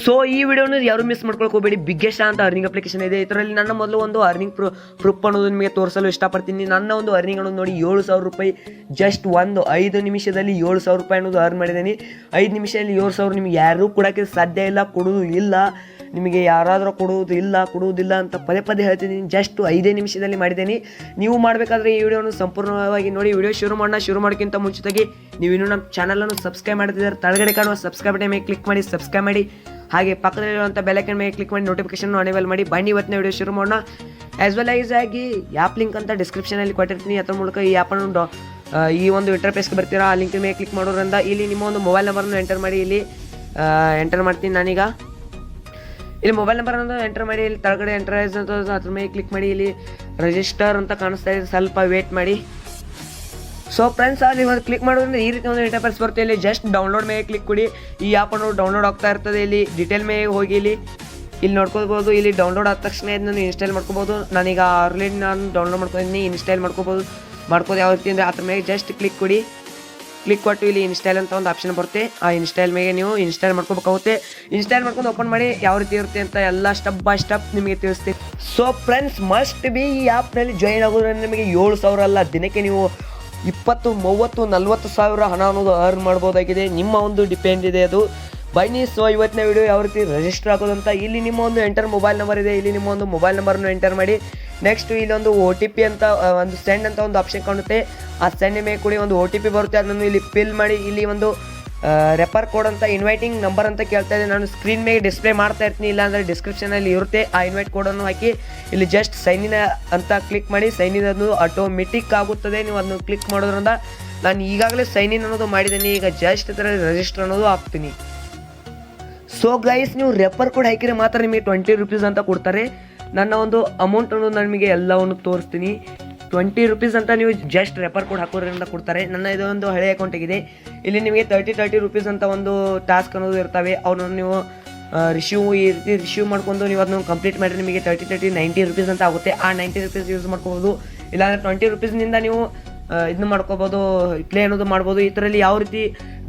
So ಈ ವಿಡಿಯೋನ ಯಾರು ಮಿಸ್ ಮಾಡ್ಕೊಳಕ್ಕೆ ಹೋಗಬೇಡಿ. ಬಿಗ್ಗೆಸ್ಟ್ ಅಂತ ಅರ್ನಿಂಗ್ ಅಪ್ಲಿಕೇಶನ್ ಇದೆ. ಇದರಲ್ಲಿ ನನ್ನ ಮೊದಲು ಒಂದು ಅರ್ನಿಂಗ್ ಪ್ರೂಫ್ ಅನ್ನೋದು ನಿಮಗೆ ತೋರಿಸಲು ಇಷ್ಟಪಡ್ತೀನಿ. ನನ್ನ ಒಂದು ಅರ್ನಿಂಗ್ ಅನ್ನೋದು ನೋಡಿ 7,000 ರೂಪಾಯಿ. ಜಸ್ಟ್ 5 ನಿಮಿಷದಲ್ಲಿ 7,000 ರೂಪಾಯಿ ಅನ್ನೋದು ಅರ್ನ್ ಮಾಡಿದ್ದೀನಿ. 5 ನಿಮಿಷದಲ್ಲಿ 7,000 ನಿಮಗೆ ಯಾರೂ ಕೊಡೋಕ್ಕೆ ಸಾಧ್ಯ ಇಲ್ಲ, ಕೊಡೋದು ಇಲ್ಲ. ನಿಮಗೆ ಯಾರಾದರೂ ಕೊಡುವುದಿಲ್ಲ ಅಂತ ಪದೇ ಪದೇ ಹೇಳ್ತಿದ್ದೀನಿ. ಜಸ್ಟ್ 5 ನಿಮಿಷದಲ್ಲಿ ಮಾಡಿದ್ದೀನಿ. ನೀವು ಮಾಡಬೇಕಾದ್ರೆ ಈ ವಿಡಿಯೋನ ಸಂಪೂರ್ಣವಾಗಿ ನೋಡಿ. ವಿಡಿಯೋ ಶುರು ಮಾಡೋಕ್ಕಿಂತ ಮುಂಚಿತವಾಗಿ ನೀವು ಇನ್ನೂ ನಮ್ಮ ಚಾನಲನ್ನು ಸಬ್ಸ್ಕ್ರೈಬ್ ಮಾಡ್ತಿದ್ದಾರೆ. ತಳಗಡೆ ಕಾಣುವ ಸಬ್ಸ್ಕ್ರೈಬ್ ಬಟನ್ ಮೇಲೆ ಕ್ಲಿಕ್ ಮಾಡಿ ಸಬ್ಸ್ಕ್ರೈಬ್ ಮಾಡಿ. ಹಾಗೆ ಪಕ್ಕದಲ್ಲಿರುವಂಥ ಬೆಲ್ ಐಕಾನ್ ಮೇಲೆ ಕ್ಲಿಕ್ ಮಾಡಿ ನೋಟಿಫಿಕೇಶನ್ ಅನೇಬಲ್ ಮಾಡಿ. ಬನ್ನಿ ಇವತ್ತಿನ ವಿಡಿಯೋ ಶುರು ಮಾಡೋಣ. ಆ್ಯಸ್ ವೆಲ್ ಆಸ್ ಆಗಿ ಆ್ಯಪ್ ಲಿಂಕ್ ಅಂತ ಡಿಸ್ಕ್ರಿಪ್ಷನಲ್ಲಿ ಕೊಟ್ಟಿರ್ತೀನಿ. ಅದರ ಮೂಲಕ ಈ ಆ್ಯಪನ್ನು ಈ ಒಂದು ಇಂಟರ್ಫೇಸ್ಗೆ ಬರ್ತೀರಾ. ಆ ಲಿಂಕ್ ಮೇಲೆ ಕ್ಲಿಕ್ ಮಾಡೋದ್ರಿಂದ ಇಲ್ಲಿ ನಿಮ್ಮ ಒಂದು ಮೊಬೈಲ್ ನಂಬರನ್ನು ಎಂಟರ್ ಮಾಡಿ. ಇಲ್ಲಿ ಎಂಟರ್ ಮಾಡ್ತೀನಿ ನಾನೀಗ. ಇಲ್ಲಿ ಮೊಬೈಲ್ ನಂಬರನ್ನು ಎಂಟರ್ ಮಾಡಿ. ಇಲ್ಲಿ ತಳಗಡೆ ಎಂಟರೈಸ್ ಅಂತ ಅದ್ರ ಮೇಲೆ ಕ್ಲಿಕ್ ಮಾಡಿ. ಇಲ್ಲಿ ರಿಜಿಸ್ಟರ್ ಅಂತ ಕಾಣಿಸ್ತಾ ಇದೆ, ಸ್ವಲ್ಪ ವೇಟ್ ಮಾಡಿ. ಸೊ ಫ್ರೆಂಡ್ಸ್, ಅಲ್ಲಿ ಒಂದು ಕ್ಲಿಕ್ ಮಾಡೋದ್ರಿಂದ ಈ ರೀತಿ ಒಂದು ಇಂಟರ್ಫೇಸ್ ಬರುತ್ತೆ. ಇಲ್ಲಿ ಜಸ್ಟ್ ಡೌನ್ಲೋಡ್ ಮೇಲೆ ಕ್ಲಿಕ್ ಕೊಡಿ. ಈ ಆ್ಯಪನ್ನು ಡೌನ್ಲೋಡ್ ಆಗ್ತಾ ಇರ್ತದೆ. ಇಲ್ಲಿ ಡೀಟೇಲ್ ಮೇಲೆ ಹೋಗಿ ಇಲ್ಲಿ ನೋಡ್ಕೋಬೋದು. ಇಲ್ಲಿ ಡೌನ್ಲೋಡ್ ಆದ ತಕ್ಷಣ ಇದನ್ನು ಇನ್ಸ್ಟಾಲ್ ಮಾಡ್ಕೋಬೋದು. ನಾನೀಗ ಆಲ್ರೆಡಿ ಡೌನ್ಲೋಡ್ ಮಾಡ್ಕೊಂಡಿದ್ದೀನಿ. ಇನ್ಸ್ಟಾಲ್ ಮಾಡ್ಕೋದು ಯಾವ ರೀತಿ ಅಂದರೆ ಅದ್ರ ಮೇಲೆ ಜಸ್ಟ್ ಕ್ಲಿಕ್ ಕೊಡಿ. ಕ್ಲಿಕ್ ಕೊಟ್ಟು ಇಲ್ಲಿ ಇನ್ಸ್ಟಾಲ್ ಅಂತ ಒಂದು ಆಪ್ಷನ್ ಬರುತ್ತೆ. ಆ ಇನ್ಸ್ಟಾಲ್ ಮೇಲೆ ನೀವು ಇನ್ಸ್ಟಾಲ್ ಮಾಡ್ಕೋಬೇಕಾಗುತ್ತೆ. ಇನ್ಸ್ಟಾಲ್ ಮಾಡ್ಕೊಂಡು ಓಪನ್ ಮಾಡಿ ಯಾವ ರೀತಿ ಇರುತ್ತೆ ಅಂತ ಎಲ್ಲ ಸ್ಟೆಪ್ ಬೈ ಸ್ಟೆಪ್ ನಿಮಗೆ ತಿಳಿಸ್ತೀನಿ. ಸೊ ಫ್ರೆಂಡ್ಸ್, ಮಸ್ಟ್ ಬಿ ಈ ಆ್ಯಪ್ನಲ್ಲಿ ಜಾಯಿನ್ ಆಗೋದ್ರಿಂದ ನಿಮಗೆ 7,000 ಅಲ್ಲ, ದಿನಕ್ಕೆ ನೀವು 20, 30, 40 ಸಾವಿರ ಹಣ ಅನ್ನೋದು ಅರ್ನ್ ಮಾಡ್ಬೋದಾಗಿದೆ. ನಿಮ್ಮ ಒಂದು ಡಿಪೆಂಡ್ ಇದೆ ಅದು. ಬನ್ನಿ. ಸೊ ಇವತ್ತಿನ ವಿಡಿಯೋ ಯಾವ ರೀತಿ ರಿಜಿಸ್ಟರ್ ಆಗೋದಂತ. ಇಲ್ಲಿ ನಿಮ್ಮ ಒಂದು ಮೊಬೈಲ್ ನಂಬರ್ ಇದೆ. ಇಲ್ಲಿ ನಿಮ್ಮ ಒಂದು ಮೊಬೈಲ್ ನಂಬರನ್ನು ಎಂಟರ್ ಮಾಡಿ. ನೆಕ್ಸ್ಟ್ ಇಲ್ಲೊಂದು OTP ಅಂತ ಒಂದು ಸೆಂಡ್ ಅಂತ ಒಂದು ಆಪ್ಷನ್ ಕಾಣುತ್ತೆ. ಆ ಸೆಂಡ್ ಮೇಲೆ ಕೂಡಿ ಒಂದು OTP ಬರುತ್ತೆ. ಅದನ್ನು ಇಲ್ಲಿ ಫಿಲ್ ಮಾಡಿ. ಇಲ್ಲಿ ಒಂದು ರೆಫರ್ ಕೋಡ್ ಅಂತ ಇನ್ವೈಟಿಂಗ್ ನಂಬರ್ ಅಂತ ಕೇಳ್ತಾ ಇದೆ. ನಾನು ಸ್ಕ್ರೀನ್ ಮೇಲೆ ಡಿಸ್ಪ್ಲೇ ಮಾಡ್ತಾ ಇರ್ತೀನಿ, ಇಲ್ಲಾಂದರೆ ಡಿಸ್ಕ್ರಿಪ್ಷನಲ್ಲಿ ಇರುತ್ತೆ. ಆ ಇನ್ವೈಟ್ ಕೋಡನ್ನು ಹಾಕಿ ಇಲ್ಲಿ ಜಸ್ಟ್ ಸೈನ್ ಇನ್ ಅಂತ ಕ್ಲಿಕ್ ಮಾಡಿ. ಸೈನ್ ಇನ್ ಅದು ಆಟೋಮೆಟಿಕ್ ಆಗುತ್ತದೆ. ನೀವು ಅದನ್ನು ಕ್ಲಿಕ್ ಮಾಡೋದ್ರಿಂದ ನಾನು ಈಗಾಗಲೇ ಸೈನ್ ಇನ್ ಅನ್ನೋದು ಮಾಡಿದ್ದೀನಿ. ಈಗ ಜಸ್ಟ್ ಇದರ ರಿಜಿಸ್ಟರ್ ಅನ್ನೋದು ಹಾಕ್ತೀನಿ. ಸೊ ಗೈಸ್, ನೀವು ರೆಫರ್ ಕೋಡ್ ಹಾಕಿದ್ರೆ ಮಾತ್ರ ನಿಮಗೆ 20 ರೂಪೀಸ್ ಅಂತ ಕೊಡ್ತಾರೆ. ನನ್ನ ಒಂದು ಅಮೌಂಟ್ ಅನ್ನೋದು ನಿಮಗೆ ಎಲ್ಲವನ್ನು ತೋರಿಸ್ತೀನಿ. 20 ರೂಪೀಸ್ ಅಂತ ನೀವು ಜಸ್ಟ್ ರೆಫರ್ ಕೋಡ್ ಹಾಕೋದ್ರಿಂದ ಕೊಡ್ತಾರೆ. ನನ್ನ ಇದೊಂದು ಹಳೆ ಅಕೌಂಟಿಗಿದೆ. ಇಲ್ಲಿ ನಿಮಗೆ 30 ರೂಪೀಸ್ ಅಂತ ಒಂದು ಟಾಸ್ಕ್ ಅನ್ನೋದು ಇರ್ತವೆ. ಅವನ್ನ ನೀವು ಈ ರೀತಿ ರಿಸೀವ್ ಮಾಡ್ಕೊಂಡು ನೀವು ಅದನ್ನು ಕಂಪ್ಲೀಟ್ ಮಾಡಿದ್ರೆ ನಿಮಗೆ 90 ರೂಪೀಸ್ ಅಂತ ಆಗುತ್ತೆ. ಆ 90 ರೂಪೀಸ್ ಯೂಸ್ ಮಾಡ್ಕೋಬೋದು. ಇಲ್ಲಾಂದರೆ 20 ರೂಪೀಸ್ನಿಂದ ನೀವು ಇದನ್ನ ಮಾಡ್ಕೋಬೋದು, ಪ್ಲೇ ಅನ್ನೋದು ಮಾಡ್ಬೋದು. ಇದರಲ್ಲಿ ಯಾವ ರೀತಿ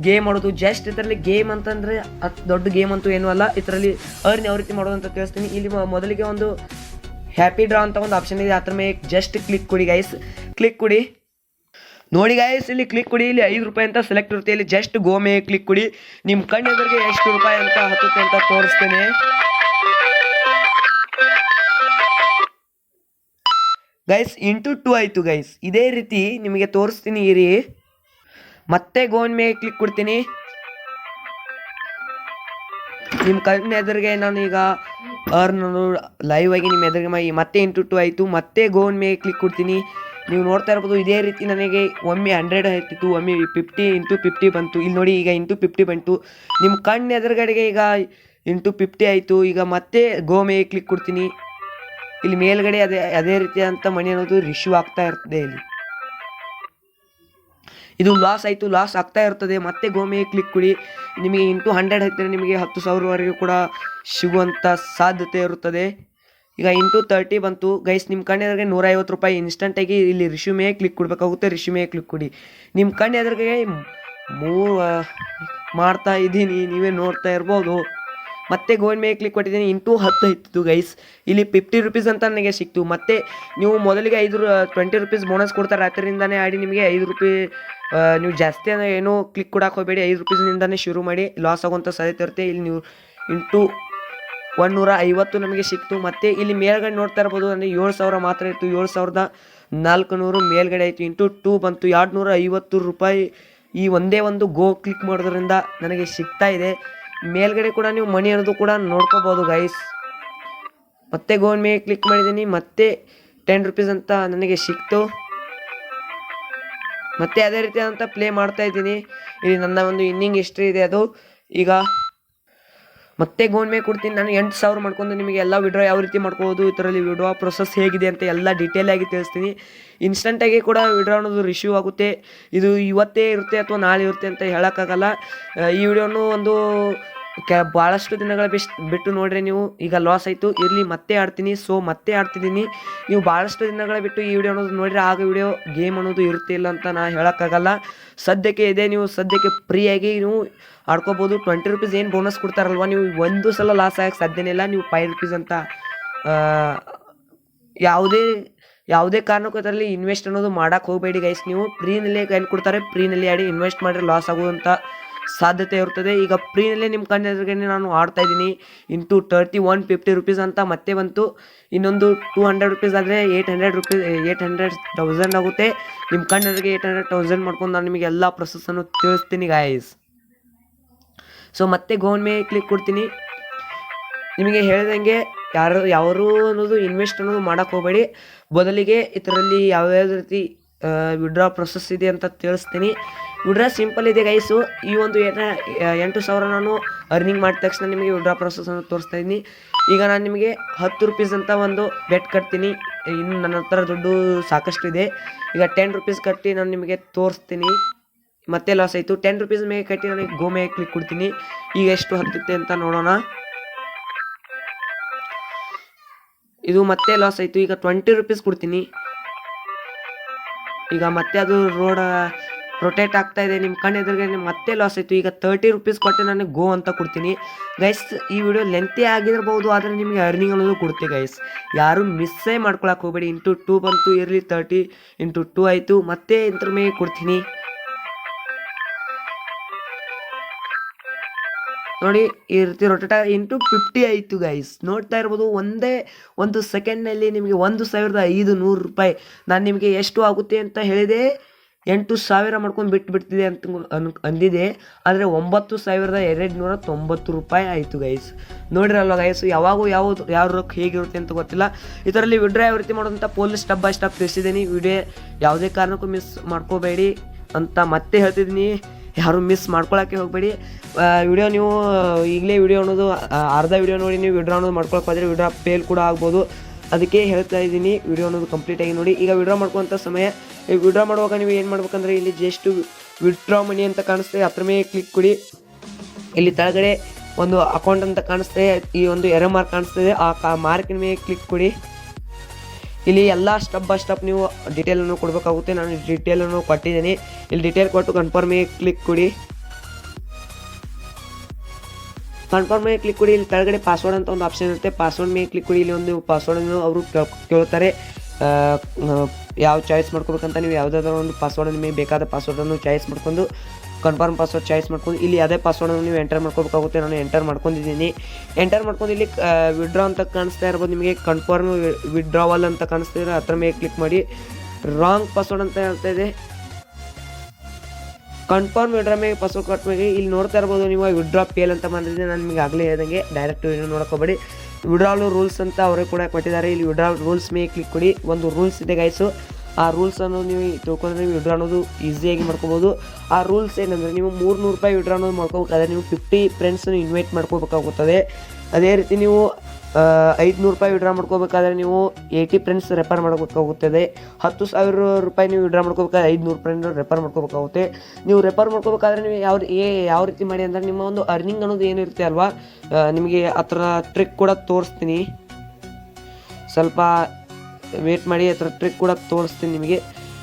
ಗೇಮ್ ಮಾಡೋದು, ಜಸ್ಟ್ ಇದರಲ್ಲಿ ಗೇಮ್ ಅಂತಂದರೆ ಅಷ್ಟು ದೊಡ್ಡ ಗೇಮ್ ಅಂತೂ ಏನೂ ಅಲ್ಲ. ಇದರಲ್ಲಿ ಅರ್ನ್ ಯಾವ ರೀತಿ ಮಾಡೋದು ಅಂತ ತಿಳಿಸ್ತೀನಿ. ಇಲ್ಲಿ ಮೊದಲಿಗೆ ಒಂದು ಹ್ಯಾಪಿ ಡ್ರಾ ಅಂತ ಒಂದು ಆಪ್ಷನ್ ಇದೆ. ಅದ್ರ ಮೇಲೆ ಜಸ್ಟ್ ಕ್ಲಿಕ್ ಕೊಡಿ ಗೈಸ್. ಕ್ಲಿಕ್ ಕೊಡಿ ನೋಡಿ ಗೈಸ್, ಇಲ್ಲಿ ಕ್ಲಿಕ್ ಕೊಡಿ. ಇಲ್ಲಿ 5 ರೂಪಾಯಿ ಅಂತ ಸೆಲೆಕ್ಟ್ ಇರುತ್ತೆ. ಇಲ್ಲಿ ಜಸ್ಟ್ ಗೋ ಮೇಲೆ ಕ್ಲಿಕ್ ಕೊಡಿ. ನಿಮ್ಮ ಕಣ್ಣು ಎದುರಿಗೆ ಎಷ್ಟು ರೂಪಾಯಿ ಅಂತ ಹತ್ತುತ್ತೆ ಅಂತ ತೋರಿಸ್ತೇನೆ. ಗೈಸ್ ಇಂಟು 2 ಆಯಿತು ಗೈಸ್. ಇದೇ ರೀತಿ ನಿಮಗೆ ತೋರಿಸ್ತೀನಿ ಇರಿ. ಮತ್ತೆ ಗೋನ್ ಮೇಲೆ ಕ್ಲಿಕ್ ಕೊಡ್ತೀನಿ. ನಿಮ್ಮ ಕಣ್ಣ ಎದುರಿಗೆ ನಾನು ಈಗ ಅರ್ನ್ ಲೈವ್ ಆಗಿ ನಿಮ್ಮ ಎದುರಿಗೆ ಮತ್ತೆ ಇಂಟು 2 ಆಯಿತು. ಮತ್ತೆ ಗೋನ್ ಮೇಲೆ ಕ್ಲಿಕ್ ಕೊಡ್ತೀನಿ. ನೀವು ನೋಡ್ತಾ ಇರ್ಬೋದು ಇದೇ ರೀತಿ ನನಗೆ ಒಮ್ಮೆ 100 ಆಯ್ತಿತ್ತು, ಒಮ್ಮೆ 50 ಇಂಟು 50 ಬಂತು. ಇಲ್ಲಿ ನೋಡಿ ಈಗ ಇಂಟು 50 ಬಂತು. ನಿಮ್ಮ ಕಣ್ಣು ಎದುರುಗಡೆಗೆ ಈಗ ಇಂಟು 50 ಆಯಿತು. ಈಗ ಮತ್ತೆ ಗೋ ಮೇಲೆ ಕ್ಲಿಕ್ ಕೊಡ್ತೀನಿ. ಇಲ್ಲಿ ಮೇಲ್ಗಡೆ ಅದೇ ರೀತಿಯಾದಂಥ ಮನಿ ಅನ್ನೋದು ರಿಶ್ಯೂ ಆಗ್ತಾ ಇರ್ತದೆ. ಇಲ್ಲಿ ಇದು ಲಾಸ್ ಆಯಿತು, ಲಾಸ್ ಆಗ್ತಾ ಇರ್ತದೆ. ಮತ್ತೆ ಗೋ ಮೇಲೆ ಕ್ಲಿಕ್ ಕೊಡಿ. ನಿಮಗೆ ಇಂಟು 100 ಹಾಕಿದ್ರೆ ನಿಮಗೆ 10,000ವರೆಗೂ ಕೂಡ ಸಿಗುವಂಥ ಸಾಧ್ಯತೆ ಇರುತ್ತದೆ. ಈಗ ಇಂಟು 30 ಬಂತು ಗೈಸ್. ನಿಮ್ಮ ಕಣ್ಣೆದುರಿಗೆ 150 ರೂಪಾಯಿ ಇನ್ಸ್ಟಂಟಾಗಿ ಇಲ್ಲಿ ರಿಶ್ಯೂ ಮೇಲೆ ಕ್ಲಿಕ್ ಕೊಡಬೇಕಾಗುತ್ತೆ. ರಿಶ್ಯೂ ಮೇಲೆ ಕ್ಲಿಕ್ ಕೊಡಿ. ನಿಮ್ಮ ಕಣ್ಣೆದುರಿಗೆ ಮಾಡ್ತಾ ಇದ್ದೀನಿ, ನೀವೇ ನೋಡ್ತಾ ಇರ್ಬೋದು. ಮತ್ತೆ ಗೋಲ್ಡ್ ಮೇಲೆ ಕ್ಲಿಕ್ ಕೊಟ್ಟಿದ್ದೀನಿ. ಇಂಟು 10 ಇತ್ತು ಗೈಸ್. ಇಲ್ಲಿ 50 ರೂಪೀಸ್ ಅಂತ ನನಗೆ ಸಿಕ್ತು. ಮತ್ತೆ ನೀವು ಮೊದಲಿಗೆ 20 ರೂಪೀಸ್ ಬೋನಸ್ ಕೊಡ್ತಾರೆ. ರಾತ್ರಿಯಿಂದನೇ ಆಡಿ ನಿಮಗೆ 5 ರೂಪಾಯಿ ನೀವು ಜಾಸ್ತಿ ಏನೋ ಕ್ಲಿಕ್ ಕೊಡಕ್ಕೆ ಹೋಗಬೇಡಿ. 5 ರೂಪೀಸ್ನಿಂದನೇ ಶುರು ಮಾಡಿ. ಲಾಸ್ ಆಗುವಂಥ ಸಾಧ್ಯತೆ ಇರುತ್ತೆ. ಇಲ್ಲಿ ನೀವು ಇಂಟು 150 ನಮಗೆ ಸಿಕ್ತು. ಮತ್ತು ಇಲ್ಲಿ ಮೇಲ್ಗಡೆ ನೋಡ್ತಾ ಇರ್ಬೋದು, ಅಂದರೆ 7,000 ಮಾತ್ರ ಇತ್ತು. 7,400 ಮೇಲ್ಗಡೆ ಆಯಿತು. ಇಂಟು 2 ಬಂತು. 250 ರೂಪಾಯಿ ಈ ಒಂದೇ ಒಂದು ಗೋ ಕ್ಲಿಕ್ ಮಾಡೋದ್ರಿಂದ ನನಗೆ ಸಿಗ್ತಾ ಇದೆ. ಮೇಲ್ಗಡೆ ಕೂಡ ನೀವು ಮನಿ ಅನ್ನೋದು ಕೂಡ ನೋಡ್ಕೋಬೋದು ಗೈಸ್. ಮತ್ತೆ ಗೋನ್ ಮೇಲೆ ಕ್ಲಿಕ್ ಮಾಡಿದ್ದೀನಿ. ಮತ್ತೆ 10 ರೂಪೀಸ್ ಅಂತ ನನಗೆ ಸಿಕ್ತು. ಮತ್ತೆ ಅದೇ ರೀತಿಯಾದಂಥ ಪ್ಲೇ ಮಾಡ್ತಾ ಇದ್ದೀನಿ. ಇಲ್ಲಿ ನನ್ನ ಒಂದು ಇನ್ನಿಂಗ್ ಹಿಸ್ಟ್ರಿ ಇದೆ ಅದು. ಈಗ ಮತ್ತೆ ಗೋನ್ ಮೇಲೆ ಕೊಡ್ತೀನಿ. ನಾನು 8,000 ಮಾಡ್ಕೊಂಡು ನಿಮಗೆ ಎಲ್ಲ ವಿಡ್ರಾ ಯಾವ ರೀತಿ ಮಾಡ್ಕೋಬೋದು, ಇದರಲ್ಲಿ ವಿಡ್ರಾ ಪ್ರೊಸೆಸ್ ಹೇಗಿದೆ ಅಂತ ಎಲ್ಲ ಡೀಟೇಲ್ ಆಗಿ ತಿಳಿಸ್ತೀನಿ. ಇನ್ಸ್ಟಂಟಾಗಿ ಕೂಡ ವಿಡ್ರಾ ಅನ್ನೋದು ರಿಸೀವ್ ಆಗುತ್ತೆ. ಇದು ಇವತ್ತೇ ಇರುತ್ತೆ ಅಥವಾ ನಾಳೆ ಇರುತ್ತೆ ಅಂತ ಹೇಳೋಕ್ಕಾಗಲ್ಲ. ಈ ವಿಡಿಯೋನು ಒಂದು ಭಾಳಷ್ಟು ದಿನಗಳ ಬಿಟ್ಟು ನೋಡ್ರಿ ನೀವು ಈಗ ಲಾಸ್ ಆಯಿತು ಇರಲಿ ಮತ್ತೆ ಆಡ್ತೀನಿ. ಸೊ ಮತ್ತೆ ಆಡ್ತಿದ್ದೀನಿ. ನೀವು ಭಾಳಷ್ಟು ದಿನಗಳ ಬಿಟ್ಟು ಈ ವಿಡಿಯೋ ಅನ್ನೋದು ನೋಡಿರಿ, ಆಗ ವಿಡಿಯೋ ಗೇಮ್ ಅನ್ನೋದು ಇರುತ್ತೆ ಇಲ್ಲ ಅಂತ ನಾ ಹೇಳೋಕ್ಕಾಗಲ್ಲ. ಸದ್ಯಕ್ಕೆ ಇದೆ, ನೀವು ಸದ್ಯಕ್ಕೆ ಫ್ರೀಯಾಗಿ ನೀವು ಆಡ್ಕೋಬೋದು. 20 ರೂಪೀಸ್ ಏನು ಬೋನಸ್ ಕೊಡ್ತಾರಲ್ವ, ನೀವು ಒಂದು ಸಲ ಲಾಸ್ ಆಗಕ್ಕೆ ಸಾಧ್ಯನೇ ಇಲ್ಲ. ನೀವು 5 ರೂಪೀಸ್ ಅಂತ ಯಾವುದೇ ಕಾರಣಕ್ಕೂ ಅದರಲ್ಲಿ ಇನ್ವೆಸ್ಟ್ ಅನ್ನೋದು ಮಾಡೋಕ್ಕೆ ಹೋಗಬೇಡಿ ಗೈಸ್. ನೀವು ಫ್ರೀನಲ್ಲೇ ಏನು ಕೊಡ್ತಾರೆ ಫ್ರೀನಲ್ಲಿ ಆಡಿ, ಇನ್ವೆಸ್ಟ್ ಮಾಡಿದ್ರೆ ಲಾಸ್ ಆಗುವಂಥ ಸಾಧ್ಯತೆ ಇರುತ್ತದೆ. ಈಗ ಫ್ರೀನಲ್ಲೇ ನಿಮ್ಮ ಕಣ್ಣೆದುರಿಗೆ ನಾನು ಆಡ್ತಾ ಇದ್ದೀನಿ. ಇಂಟು 150 ರೂಪೀಸ್ ಅಂತ ಮತ್ತೆ ಬಂತು. ಇನ್ನೊಂದು 200 ರೂಪೀಸ್ ಆದರೆ 800,000 ಆಗುತ್ತೆ. ನಿಮ್ಮ ಕಣ್ಣೆದುರಿಗೆ 800,000 ಮಾಡ್ಕೊಂಡು ನಾನು ನಿಮಗೆ ಎಲ್ಲ ಪ್ರೊಸೆಸನ್ನು ತಿಳಿಸ್ತೀನಿ ಗಾಯ್ಸ್. ಸೊ ಮತ್ತೆ ಗೋನ್ ಮೇಲೆ ಕ್ಲಿಕ್ ಕೊಡ್ತೀನಿ. ನಿಮಗೆ ಹೇಳ್ದಂಗೆ ಯಾರು ಅನ್ನೋದು ಇನ್ವೆಸ್ಟ್ ಅನ್ನೋದು ಮಾಡೋಕ್ಕೆ ಹೋಗಬೇಡಿ. ಬದಲಿಗೆ ಇದರಲ್ಲಿ ಯಾವ್ಯಾವ ರೀತಿ ವಿಡ್ರಾ ಪ್ರೊಸೆಸ್ ಇದೆ ಅಂತ ತಿಳಿಸ್ತೀನಿ. ವಿಡ್ರಾ ಸಿಂಪಲ್ ಇದೆ ಗೈಸು. ಈ ಒಂದು 8,000 ನಾನು ಅರ್ನಿಂಗ್ ಮಾಡಿದ ತಕ್ಷಣ ನಿಮಗೆ ವಿಡ್ರಾ ಪ್ರೊಸೆಸನ್ನು ತೋರಿಸ್ತಾ ಇದ್ದೀನಿ. ಈಗ ನಾನು ನಿಮಗೆ 10 ರೂಪೀಸ್ ಅಂತ ಒಂದು ಬೆಟ್ ಕಟ್ತೀನಿ. ಇನ್ನು ನನ್ನ ಹತ್ರ ದುಡ್ಡು ಸಾಕಷ್ಟು ಇದೆ. ಈಗ 10 ರೂಪೀಸ್ ಕಟ್ಟಿ ನಾನು ನಿಮಗೆ ತೋರಿಸ್ತೀನಿ. ಮತ್ತೆ ಲಾಸ್ ಆಯಿತು. 10 ರೂಪೀಸ್ ಮೇಲೆ ಕಟ್ಟಿ ನನಗೆ ಗೋ ಮೇಲೆ ಕ್ಲಿಕ್ ಕೊಡ್ತೀನಿ. ಈಗ ಎಷ್ಟು ಹತ್ತುತ್ತೆ ಅಂತ ನೋಡೋಣ. ಇದು ಮತ್ತೆ ಲಾಸ್ ಆಯಿತು. ಈಗ 20 ರೂಪೀಸ್ ಕೊಡ್ತೀನಿ. ಈಗ ಮತ್ತೆ ಅದು ರೋಡ್ ರೊಟೇಟ್ ಆಗ್ತಾ ಇದೆ ನಿಮ್ಮ ಕಣ್ಣು ಎದುರಿಗೆ. ಮತ್ತೆ ಲಾಸ್ ಆಯಿತು. ಈಗ 30 ರೂಪೀಸ್ ಕೊಟ್ಟು ನನಗೆ ಗೋ ಅಂತ ಕೊಡ್ತೀನಿ. ಗೈಸ್ ಈ ವಿಡಿಯೋ ಲೆಂತಿ ಆಗಿರ್ಬೋದು, ಆದರೆ ನಿಮಗೆ ಅರ್ನಿಂಗ್ ಅನ್ನೋದು ಕೊಡುತ್ತೆ ಗೈಸ್. ಯಾರು ಮಿಸ್ಸೇ ಮಾಡ್ಕೊಳಕ್ಕೆ ಹೋಗಬೇಡಿ. ಇಂಟು 2 ಬಂತು, ಇರಲಿ 30 ಇಂಟು 2 ಆಯಿತು. ಮತ್ತೆ ಇದ್ರ ಮೇಲೆ ಕೊಡ್ತೀನಿ. ನೋಡಿ ಈ ರೀತಿ ರೊಟೇಟ್ ಇಂಟು 50 ಆಯಿತು ಗೈಸ್. ನೋಡ್ತಾ ಇರ್ಬೋದು, ಒಂದೇ ಒಂದು ಸೆಕೆಂಡ್ನಲ್ಲಿ ನಿಮಗೆ 1,500 ರೂಪಾಯಿ. ನಾನು ನಿಮಗೆ ಎಷ್ಟು ಆಗುತ್ತೆ ಅಂತ ಹೇಳಿದೆ, 8,000 ಮಾಡ್ಕೊಂಡು ಬಿಡ್ತಿದೆ ಅಂತ ಅಂದಿದೆ. ಆದರೆ 9,290 ರೂಪಾಯಿ ಆಯಿತು ಗೈಸ್. ನೋಡಿರಲ್ವ ಗೈಸ್, ಯಾವ ರೊಕ್ಕ ಹೇಗಿರುತ್ತೆ ಅಂತ ಗೊತ್ತಿಲ್ಲ. ಇದರಲ್ಲಿ ವಿಡ್ರಾ ಯಾವ ರೀತಿ ಮಾಡೋದಂತ ಪೊಲೀಸ್ ಸ್ಟೆಪ್ ಬೈ ಸ್ಟೆಪ್ ತಿಳಿಸಿದ್ದೀನಿ. ವಿಡಿಯೋ ಯಾವುದೇ ಕಾರಣಕ್ಕೂ ಮಿಸ್ ಮಾಡ್ಕೋಬೇಡಿ ಅಂತ ಮತ್ತೆ ಹೇಳ್ತಿದ್ದೀನಿ. ಯಾರು ಮಿಸ್ ಮಾಡ್ಕೊಳಕ್ಕೆ ಹೋಗಬೇಡಿ. ವಿಡಿಯೋ ನೀವು ಈಗಲೇ ವಿಡಿಯೋ ಅನ್ನೋದು ಅರ್ಧ ವಿಡಿಯೋ ನೋಡಿ ನೀವು ವಿಡ್ರಾ ಅನ್ನೋದು ಮಾಡ್ಕೊಳಕ್ಕೆ ಹೋದರೆ ವಿಡ್ರಾ ಫೇಲ್ ಕೂಡ ಆಗ್ಬೋದು. ಅದಕ್ಕೆ ಹೇಳ್ತಾ ಇದ್ದೀನಿ, ವಿಡಿಯೋ ಅನ್ನೋದು ಕಂಪ್ಲೀಟಾಗಿ ನೋಡಿ. ಈಗ ವಿಡ್ರಾ ಮಾಡ್ಕೊವಂಥ ಸಮಯ, ವಿಡ್ರಾ ಮಾಡುವಾಗ ನೀವು ಏನು ಮಾಡ್ಬೇಕಂದ್ರೆ ಇಲ್ಲಿ ಜಸ್ಟ್ ವಿಡ್ರಾ ಮನಿ ಅಂತ ಕಾಣಿಸ್ತದೆ, ಅದ್ರ ಮೇಲೆ ಕ್ಲಿಕ್ ಕೊಡಿ. ಇಲ್ಲಿ ಕೆಳಗಡೆ ಒಂದು ಅಕೌಂಟ್ ಅಂತ ಕಾಣಿಸ್ತದೆ, ಈ ಒಂದು ಎರೆ ಮಾರ್ಕ್ ಕಾಣಿಸ್ತದೆ, ಆ ಮಾರ್ಕಿನ ಮೇಲೆ ಕ್ಲಿಕ್ ಕೊಡಿ. ಇಲ್ಲಿ ಎಲ್ಲ ಸ್ಟೆಪ್ ಬೈ ಸ್ಟೆಪ್ ನೀವು ಡೀಟೇಲನ್ನು ಕೊಡಬೇಕಾಗುತ್ತೆ. ನಾನು ಡೀಟೇಲನ್ನು ಕೊಟ್ಟಿದ್ದೀನಿ. ಇಲ್ಲಿ ಡೀಟೇಲ್ ಕೊಟ್ಟು ಕನ್ಫರ್ಮ್ ಮೇಲೆ ಕ್ಲಿಕ್ ಕೊಡಿ. ಕನ್ಫರ್ಮ್ ಮೇಲೆ ಕ್ಲಿಕ್ ಕೊಡಿ. ಇಲ್ಲಿ ಕೆಳಗಡೆ ಪಾಸ್ವರ್ಡ್ ಅಂತ ಒಂದು ಆಪ್ಷನ್ ಇರುತ್ತೆ, ಪಾಸ್ವರ್ಡ್ ಮೇಲೆ ಕ್ಲಿಕ್ ಕೊಡಿ. ಇಲ್ಲಿ ಒಂದು ಪಾಸ್ವರ್ಡನ್ನು ಅವರು ಕೇಳ್ತಾರೆ, ಯಾವ ಚಾಯ್ಸ್ ಮಾಡ್ಕೋಬೇಕಂತ. ನೀವು ಯಾವುದಾದ್ರೂ ಒಂದು ಪಾಸ್ವರ್ಡ್ ನಿಮಗೆ ಬೇಕಾದ ಪಾಸ್ವರ್ಡನ್ನು ಚಾಯ್ಸ್ ಮಾಡ್ಕೊಂಡು ಕನ್ಫರ್ಮ್ ಪಾಸ್ವರ್ಡ್ ಚಾಯ್ಸ್ ಮಾಡ್ಕೊಂಡು ಇಲ್ಲಿ ಅದೇ ಪಾಸ್ವರ್ಡನ್ನು ನೀವು ಎಂಟರ್ ಮಾಡ್ಕೋಬೇಕಾಗುತ್ತೆ. ನಾನು ಎಂಟರ್ ಮಾಡ್ಕೊಂಡಿದ್ದೀನಿ. ಎಂಟರ್ ಮಾಡ್ಕೊಂಡು ಇಲ್ಲಿ ವಿಡ್ರಾ ಅಂತ ಕಾಣಿಸ್ತಾ ಇರ್ಬೋದು ನಿಮಗೆ, ಕನ್ಫರ್ಮ್ ವಿಡ್ರಾವಲ್ ಅಂತ ಕಾಣಿಸ್ತಿದ್ರೆ ಅದ್ರ ಮೇಲೆ ಕ್ಲಿಕ್ ಮಾಡಿ. ರಾಂಗ್ ಪಾಸ್ವರ್ಡ್ ಅಂತ ಹೇಳ್ತಾ ಇದೆ. ಕನ್ಫರ್ಮ್ ವಿಡ್ರಾ ಮೇಲೆ ಪಾಸ್ವರ್ಡ್ ಕೊಟ್ಟಾಗ ಇಲ್ಲಿ ನೋಡ್ತಾ ಇರ್ಬೋದು ನೀವು ವಿಡ್ರಾ ಪೇಲ್ ಅಂತ ಬಂದಿದೆ. ನಾನು ನಿಮಗೆ ಆಗಲೇ ಹೇಳ್ದಂಗೆ ಡೈರೆಕ್ಟ್ ನೋಡ್ಕೋಬೇಡಿ. ವಿಡ್ರಾಲ್ ರೂಲ್ಸ್ ಅಂತ ಅವರೇ ಕೂಡ ಕೊಟ್ಟಿದ್ದಾರೆ. ಇಲ್ಲಿ ವಿಡ್ರಾ ರೂಲ್ಸ್ ಮೇಲೆ ಕ್ಲಿಕ್ ಕೊಡಿ. ಒಂದು ರೂಲ್ಸ್ ಇದೆ ಗೈಸು, ಆ ರೂಲ್ಸನ್ನು ನೀವು ತಿಳ್ಕೊಂಡ್ರೆ ವಿಡ್ರಾ ಅನ್ನೋದು ಈಸಿಯಾಗಿ ಮಾಡ್ಕೋಬೋದು. ಆ ರೂಲ್ಸ್ ಏನಂದರೆ, ನೀವು 300 ರೂಪಾಯಿ ವಿಡ್ರಾ ಅನ್ನೋದು ಮಾಡ್ಕೋಬೇಕಾದ್ರೆ ನೀವು 50 ಫ್ರೆಂಡ್ಸನ್ನು ಇನ್ವೈಟ್ ಮಾಡ್ಕೋಬೇಕಾಗುತ್ತದೆ. ಅದೇ ರೀತಿ ನೀವು 500 ರೂಪಾಯಿ ವಿಡ್ರಾ ಮಾಡ್ಕೋಬೇಕಾದ್ರೆ ನೀವು 80 ಫ್ರೆಂಡ್ಸ್ ರೆಫರ್ ಮಾಡಬೇಕಾಗುತ್ತದೆ. 10,000 ರೂಪಾಯಿ ನೀವು ವಿಡ್ರಾ ಮಾಡ್ಕೋಬೇಕಾದ್ರೆ 500 ಫ್ರೆಂಡ್ ರೆಫರ್ ಮಾಡ್ಕೋಬೇಕಾಗುತ್ತೆ. ನೀವು ರೆಫರ್ ಮಾಡ್ಕೋಬೇಕಾದ್ರೆ ನೀವು ಯಾವ ರೀತಿ ಮಾಡಿ ಅಂದರೆ, ನಿಮ್ಮ ಒಂದು ಅರ್ನಿಂಗ್ ಅನ್ನೋದು ಏನಿರುತ್ತೆ ಅಲ್ವಾ, ನಿಮಗೆ ಆ ಥರ ಟ್ರಿಕ್ ಕೂಡ ತೋರಿಸ್ತೀನಿ. ಸ್ವಲ್ಪ ವೇಟ್ ಮಾಡಿ, ಆ ಥರ ಟ್ರಿಕ್ ಕೂಡ ತೋರಿಸ್ತೀನಿ ನಿಮಗೆ.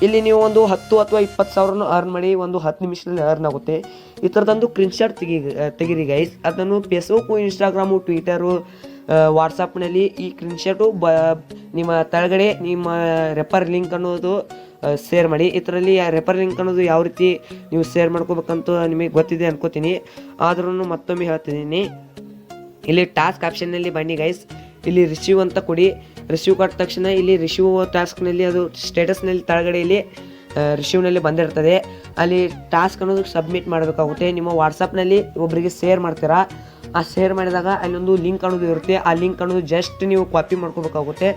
ಇಲ್ಲಿ ನೀವು ಒಂದು 10 ಅಥವಾ 20,000 ಅರ್ನ್ ಮಾಡಿ ಒಂದು 10 ನಿಮಿಷದಲ್ಲಿ ಅರ್ನ್ ಆಗುತ್ತೆ. ಈ ಥರದೊಂದು ಸ್ಕ್ರೀನ್ಶಾಟ್ ತೆಗೀರಿ ಗೈಸ್. ಅದನ್ನು ಫೇಸ್ಬುಕ್ಕು, ಇನ್ಸ್ಟಾಗ್ರಾಮು, ಟ್ವಿಟರು, ವಾಟ್ಸಪ್ನಲ್ಲಿ ಈ ಸ್ಕ್ರೀನ್ಶಾಟು ನಿಮ್ಮ ಕೆಳಗಡೆ ನಿಮ್ಮ ರೆಫರ್ ಲಿಂಕ್ ಅನ್ನೋದು ಶೇರ್ ಮಾಡಿ. ಇದರಲ್ಲಿ ರೆಫರ್ ಲಿಂಕ್ ಅನ್ನೋದು ಯಾವ ರೀತಿ ನೀವು ಶೇರ್ ಮಾಡ್ಕೋಬೇಕಂತ ನಿಮಗೆ ಗೊತ್ತಿದೆ ಅನ್ಕೋತೀನಿ, ಆದ್ರೂ ಮತ್ತೊಮ್ಮೆ ಹೇಳ್ತಿದ್ದೀನಿ. ಇಲ್ಲಿ ಟಾಸ್ಕ್ ಆಪ್ಷನ್ನಲ್ಲಿ ಬನ್ನಿ ಗೈಸ್. ಇಲ್ಲಿ ರಿಸೀವ್ ಅಂತ ಕೊಡಿ. ರಿಸೀವ್ ಕೊಟ್ಟ ತಕ್ಷಣ ಇಲ್ಲಿ ರಿಸೀವ್ ಟಾಸ್ಕ್ನಲ್ಲಿ ಅದು ಸ್ಟೇಟಸ್ನಲ್ಲಿ ಕೆಳಗಡೆ ಇಲ್ಲಿ ರಿಸೀವ್ನಲ್ಲಿ ಬಂದಿರ್ತದೆ. ಅಲ್ಲಿ ಟಾಸ್ಕ್ ಅನ್ನೋದು ಸಬ್ಮಿಟ್ ಮಾಡಬೇಕಾಗುತ್ತೆ. ನಿಮ್ಮ ವಾಟ್ಸಪ್ನಲ್ಲಿ ಒಬ್ಬರಿಗೆ ಶೇರ್ ಮಾಡ್ತೀರಾ. ಆ ಶೇರ್ ಮಾಡಿದಾಗ ಅಲ್ಲೊಂದು ಲಿಂಕ್ ಅನ್ನೋದು ಇರುತ್ತೆ. ಆ ಲಿಂಕ್ ಅನ್ನೋದು ಜಸ್ಟ್ ನೀವು ಕಾಪಿ ಮಾಡ್ಕೋಬೇಕಾಗುತ್ತೆ.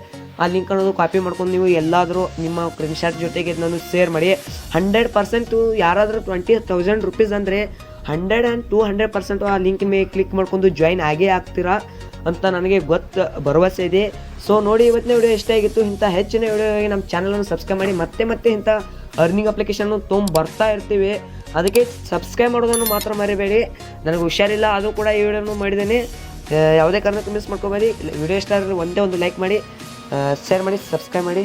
ಆ ಲಿಂಕ್ ಅನ್ನೋದು ಕಾಪಿ ಮಾಡ್ಕೊಂಡು ನೀವು ಎಲ್ಲಾದರೂ ನಿಮ್ಮ ಸ್ಕ್ರೀನ್ಶಾಟ್ ಜೊತೆಗೆ ನಾನು ಶೇರ್ ಮಾಡಿ. 100% ಯಾರಾದರೂ 20,000 ರೂಪೀಸ್ ಅಂದರೆ 100 and 200% ಆ ಲಿಂಕ್ ಮೇಲೆ ಕ್ಲಿಕ್ ಮಾಡ್ಕೊಂಡು ಜಾಯಿನ್ ಆಗೇ ಆಗ್ತೀರಾ ಅಂತ ನನಗೆ ಭರವಸೆ ಇದೆ. ಸೊ ನೋಡಿ, ಇವತ್ತಿನ ವಿಡಿಯೋ ಇಷ್ಟ ಆಗಿತ್ತು. ಇಂಥ ಹೆಚ್ಚಿನ ವಿಡಿಯೋಗೆ ನಮ್ಮ ಚಾನಲನ್ನು ಸಬ್ಸ್ಕ್ರೈಬ್ ಮಾಡಿ. ಮತ್ತೆ ಇಂಥ ಅರ್ನಿಂಗ್ ಅಪ್ಲಿಕೇಶನ್ ಬರ್ತಾ ಇರ್ತೀವಿ. ಅದಕ್ಕೆ ಸಬ್ಸ್ಕ್ರೈಬ್ ಮಾಡೋದನ್ನು ಮಾತ್ರ ಮರಿಬೇಡಿ. ನನಗೆ ಹುಷಾರಿಲ್ಲ, ಅದು ಕೂಡ ಈ ವಿಡಿಯೋನು ಮಾಡಿದ್ದೇನೆ. ಯಾವುದೇ ಕಾರಣಕ್ಕೂ ಮಿಸ್ ಮಾಡ್ಕೊಬೇಡಿ. ವಿಡಿಯೋ ಇಷ್ಟ ಆದರೆ ಒಂದೇ ಒಂದು ಲೈಕ್ ಮಾಡಿ, ಶೇರ್ ಮಾಡಿ, ಸಬ್ಸ್ಕ್ರೈಬ್ ಮಾಡಿ.